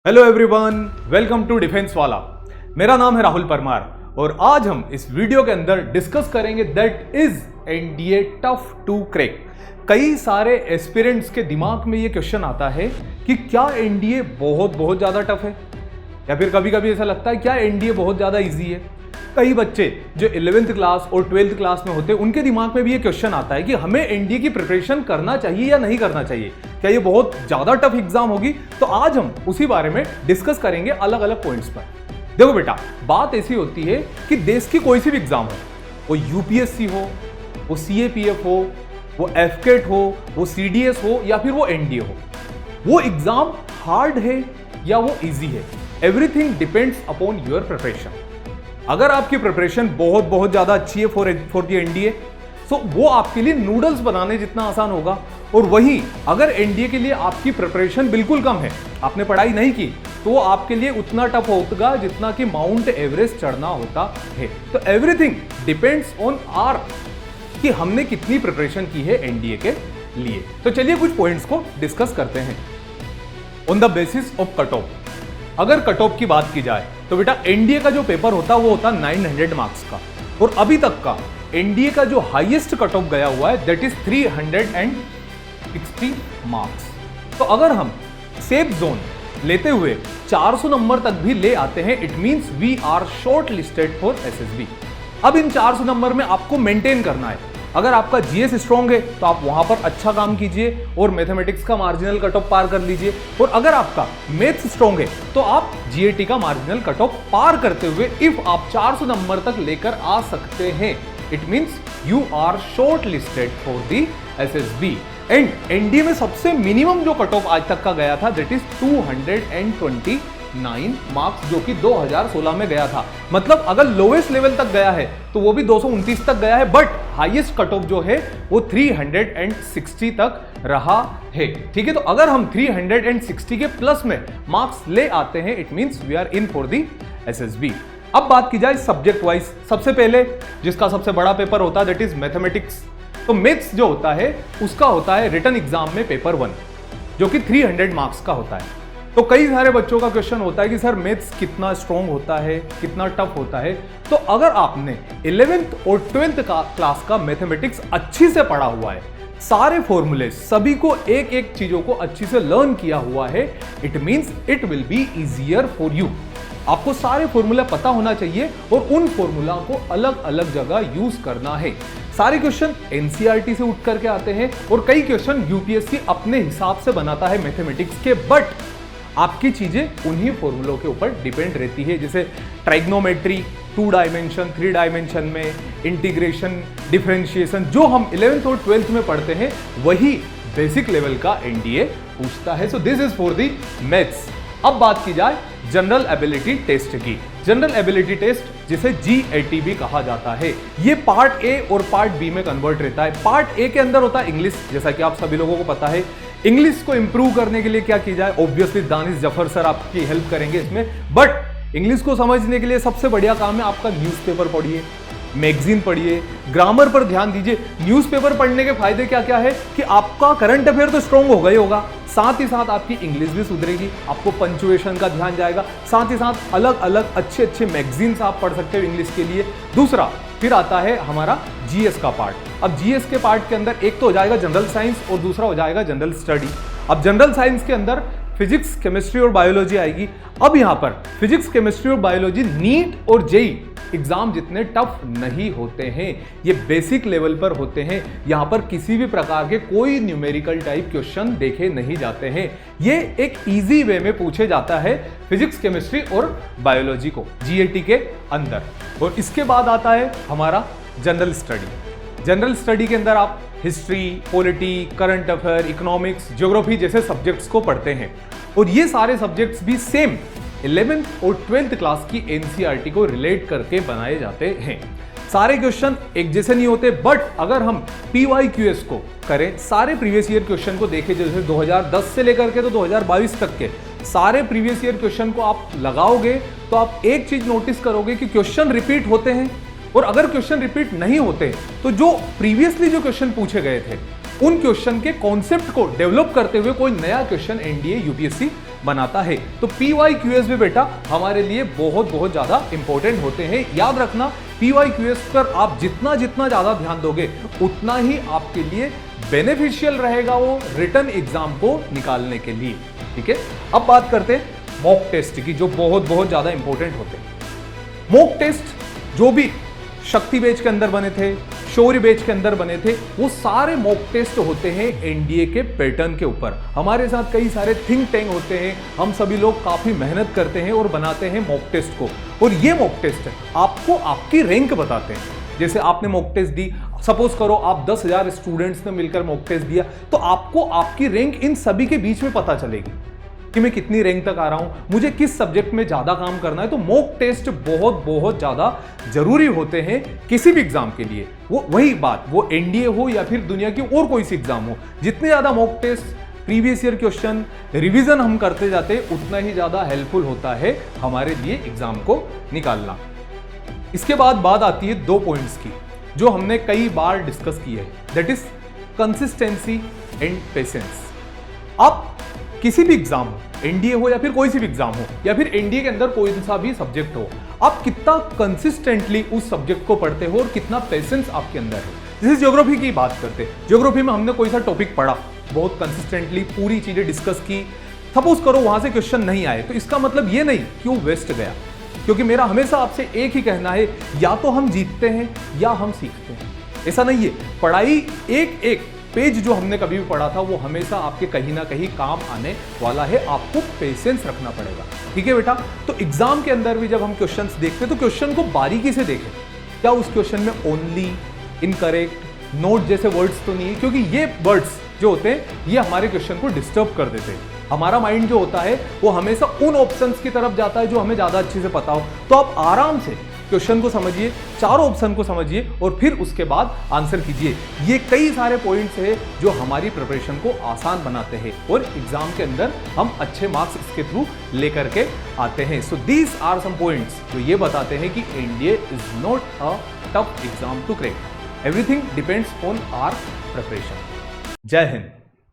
Hello everyone, welcome to defence वाला। मेरा नाम है राहुल परमार और आज हम इस वीडियो के अंदर डिस्कस करेंगे that is NDA tough to crack. कई सारे एस्पिरेंट्स के दिमाग में ये क्वेश्चन आता है कि क्या एनडीए बहुत ज्यादा टफ है, या फिर कभी कभी ऐसा लगता है क्या एनडीए बहुत ज्यादा इजी है। कई बच्चे जो 11th क्लास और 12th क्लास में होते हैं उनके दिमाग में भी ये क्वेश्चन आता है कि हमें एनडीए की प्रिपरेशन करना चाहिए या नहीं करना चाहिए, क्या ये बहुत ज्यादा टफ एग्जाम होगी। तो आज हम उसी बारे में डिस्कस करेंगे अलग अलग पॉइंट्स पर। देखो बेटा, बात ऐसी होती है कि देश की कोई सी भी एग्जाम हो, वो यूपीएससी हो, वो सीएपीएफ हो, वो एफकेट हो, वो सीडीएस हो या फिर वो एनडीए हो, वो एग्जाम हार्ड है या वो इजी है, everything depends upon your preparation. अगर आपकी प्रिपरेशन बहुत ज्यादा अच्छी है फॉर द एनडीए, तो वो आपके लिए नूडल्स बनाने जितना आसान होगा। और वहीं अगर एनडीए के लिए आपकी प्रिपरेशन बिल्कुल कम है, आपने पढ़ाई नहीं की, तो वो आपके लिए उतना टफ होगा जितना कि माउंट एवरेस्ट चढ़ना होता है। तो एवरीथिंग डिपेंड्स ऑन आर कि हमने कितनी प्रिपरेशन की है एनडीए के लिए। तो चलिए कुछ पॉइंट्स को डिस्कस करते हैं। On the basis of cut off, अगर कट ऑफ की बात की जाए तो बेटा एनडीए का जो पेपर होता है वो होता 900 मार्क्स का, और अभी तक का एनडीए का जो हाईएस्ट कट ऑफ गया हुआ है दैट इज 360 मार्क्स। तो अगर हम सेफ जोन लेते हुए 400 नंबर तक भी ले आते हैं, it means we are shortlisted for SSB. अब इन 400 नंबर में आपको मेंटेन करना है। अगर आपका जीएस स्ट्रॉन्ग है तो आप वहां पर अच्छा काम कीजिए और मैथमेटिक्स का मार्जिनल कट ऑफ पार कर लीजिए, और अगर आपका मैथ्स स्ट्रॉन्ग है तो आप जीएटी का मार्जिनल कट ऑफ पार करते हुए इफ आप 400 नंबर तक लेकर आ सकते हैं, it means you are shortlisted for the SSB. And NDA में सबसे मिनिमम जो कट ऑफ आज तक का गया था दैट इज 229 मार्क्स, जो कि 2016 में गया था। मतलब अगर लोवेस्ट लेवल तक गया है तो वो भी 229 तक गया है, बट हाईएस्ट कट ऑफ जो है वो 360 तक रहा है। ठीक है, तो अगर हम 360 के प्लस में मार्क्स ले आते हैं, it means we are in for the SSB. अब बात की जाए सब्जेक्ट वाइज, सबसे पहले जिसका सबसे बड़ा पेपर होता है दैट इज मैथमेटिक्स। तो मैथ्स जो होता है उसका होता है रिटन एग्जाम में पेपर 1, जो कि 300 मार्क्स का होता है। तो कई सारे बच्चों का क्वेश्चन होता है कि सर मैथ्स कितना स्ट्रॉन्ग होता है, कितना टफ होता है। तो अगर आपने 11th और 12th क्लास का मैथमेटिक्स अच्छी से पढ़ा हुआ है, सारे फॉर्मूले सभी को एक एक चीजों को अच्छी से लर्न किया हुआ है, it means it will be easier for you. आपको सारे फॉर्मूला पता होना चाहिए और उन फॉर्मूला को अलग अलग जगह यूज करना है। सारे क्वेश्चन एनसीईआरटी से उठ करके आते हैं और कई क्वेश्चन यूपीएससी अपने हिसाब से बनाता है मैथमेटिक्स के, बट आपकी चीजें उन्हीं फॉर्मूलों के ऊपर डिपेंड रहती है। जैसे ट्राइग्नोमेट्री 2 डायमेंशन, 3 डायमेंशन में, इंटीग्रेशन, डिफरेंशिएशन, जो हम 11th और 12th में पढ़ते हैं वही बेसिक लेवल का एनडीए पूछता है। So this is for the maths. अब बात की जाए जनरल एबिलिटी टेस्ट की। जनरल एबिलिटी टेस्ट जिसे जीएटी भी कहा जाता है, ये पार्ट ए और पार्ट बी में कन्वर्ट रहता है। पार्ट ए के अंदर होता है इंग्लिश, जैसा कि आप सभी लोगों को पता है। इंग्लिश को इंप्रूव करने के लिए क्या की जाए, ऑब्वियसली दानिश जफर सर आपकी हेल्प करेंगे इसमें, बट इंग्लिश को समझने के लिए सबसे बढ़िया काम है आपका न्यूज़पेपर पढ़िए, मैगजीन पढ़िए, ग्रामर पर ध्यान दीजिए। न्यूज़पेपर पढ़ने के फायदे क्या क्या है कि आपका करंट अफेयर तो स्ट्रॉन्ग होगा ही होगा, साथ ही साथ आपकी इंग्लिश भी सुधरेगी, आपको पंक्चुएशन का ध्यान जाएगा, साथ ही साथ अलग अलग अच्छे मैगजीन्स आप पढ़ सकते हो इंग्लिश के लिए। दूसरा फिर आता है हमारा जीएस का पार्ट। अब जीएस के पार्ट के अंदर एक तो हो जाएगा जनरल साइंस और दूसरा हो जाएगा जनरल स्टडी। अब जनरल साइंस के अंदर फिजिक्स, केमिस्ट्री और बायोलॉजी आएगी। अब यहां पर फिजिक्स, केमिस्ट्री और बायोलॉजी नीट और जेई एग्जाम जितने टफ नहीं होते हैं, ये बेसिक लेवल पर होते हैं। यहां पर किसी भी प्रकार के कोई न्यूमेरिकल टाइप क्वेश्चन देखे नहीं जाते हैं। ये एक इजी वे में पूछे जाता है फिजिक्स, केमिस्ट्री और बायोलॉजी को जीएटी के अंदर। और इसके बाद आता है हमारा जनरल स्टडी। जनरल स्टडी के अंदर आप history, polity, current affair, economics, geography जैसे सब्जेक्ट्स को पढ़ते हैं, और ये सारे सब्जेक्ट्स भी सेम 11th और 12th क्लास की एनसीईआरटी को रिलेट करके बनाए जाते हैं। सारे क्वेश्चन एक जैसे नहीं होते, बट अगर हम पीवाईक्यूएस को करें, सारे प्रीवियस ईयर क्वेश्चन को देखें, जैसे 2010 से लेकर के तो 2022 तक के सारे प्रीवियस ईयर क्वेश्चन को आप लगाओगे तो आप एक चीज नोटिस करोगे कि क्वेश्चन रिपीट होते हैं, और अगर क्वेश्चन रिपीट नहीं होते तो जो प्रीवियसली जो क्वेश्चन पूछे गए थे उन क्वेश्चन के कॉन्सेप्ट को डेवलप करते हुए कोई नया क्वेश्चन एनडीए यूपीएससी बनाता है। तो PYQs भी बेटा हमारे लिए बहुत बहुत ज्यादा इंपॉर्टेंट होते हैं। याद रखना, PYQs पर आप जितना जितना ज्यादा ध्यान दोगे उतना ही आपके लिए बेनिफिशियल रहेगा वो रिटन एग्जाम को निकालने के लिए। ठीक है, अब बात करते हैं मॉक टेस्ट की, जो बहुत बहुत ज्यादा इंपॉर्टेंट होते हैं। मॉक टेस्ट जो भी शक्ति बैच के अंदर बने थे, शौर्य बैच के अंदर बने थे, वो सारे मॉक टेस्ट होते हैं एनडीए के पैटर्न के ऊपर। हमारे साथ कई सारे थिंक टैंक होते हैं, हम सभी लोग काफी मेहनत करते हैं और बनाते हैं मॉक टेस्ट को। और ये मॉक टेस्ट आपको आपकी रैंक बताते हैं। जैसे आपने मॉक टेस्ट दी, सपोज करो आप 10,000 स्टूडेंट्स ने मिलकर मॉक टेस्ट दिया, तो आपको आपकी रैंक इन सभी के बीच में पता चलेगी कि मैं कितनी रैंक तक आ रहा हूं, मुझे किस सब्जेक्ट में ज्यादा काम करना है। तो मॉक टेस्ट बहुत बहुत ज्यादा जरूरी होते हैं किसी भी एग्जाम के लिए। वो वही बात, वो एनडीए हो या फिर दुनिया की और कोई सी एग्जाम हो, जितने ज्यादा mock test, previous year question, revision हम करते जाते हैं, उतना ही ज्यादा हेल्पफुल होता है हमारे लिए एग्जाम को निकालना। इसके बाद बात आती है 2 पॉइंट्स की, जो हमने कई बार डिस्कस की है, that is consistency and patience. आप किसी भी एग्जाम हो, एनडीए हो या फिर कोई सी भी एग्जाम हो, या फिर एनडीए के अंदर कोई सा भी सब्जेक्ट हो, आप कितना कंसिस्टेंटली उस सब्जेक्ट को पढ़ते हो और कितना पेशेंस आपके अंदर है। जैसे ज्योग्राफी की बात करते हैं, ज्योग्राफी में हमने कोई सा टॉपिक पढ़ा, बहुत कंसिस्टेंटली पूरी चीजें डिस्कस की, सपोज करो वहां से क्वेश्चन नहीं आए, तो इसका मतलब ये नहीं कि वो वेस्ट गया। क्योंकि मेरा हमेशा आपसे एक ही कहना है, या तो हम जीतते हैं या हम सीखते हैं। ऐसा नहीं है, पढ़ाई एक एक पेज जो हमने कभी भी पढ़ा था वो हमेशा आपके कहीं ना कहीं काम आने वाला है। आपको पेशेंस रखना पड़ेगा। ठीक है बेटा, तो एग्जाम के अंदर भी जब हम क्वेश्चंस देखते हैं तो क्वेश्चन को बारीकी से देखें। क्या उस क्वेश्चन में ओनली, इनकरेक्ट, नोट जैसे वर्ड्स तो नहीं है, क्योंकि ये वर्ड्स जो होते हैं ये हमारे क्वेश्चन को डिस्टर्ब कर देते हैं। हमारा माइंड जो होता है वो हमेशा उन ऑप्शंस की तरफ जाता है जो हमें ज्यादा अच्छे से पता हो। तो आप आराम से क्वेश्चन को समझिए, चारों ऑप्शन को समझिए और फिर उसके बाद आंसर कीजिए। ये कई सारे पॉइंट्स हैं जो हमारी प्रिपरेशन को आसान बनाते हैं और एग्जाम के अंदर हम अच्छे मार्क्स इसके थ्रू लेकर के आते हैं। So these are some points जो ये बताते हैं कि NDA is not a tough exam to crack. Everything depends on our preparation. Jai Hind.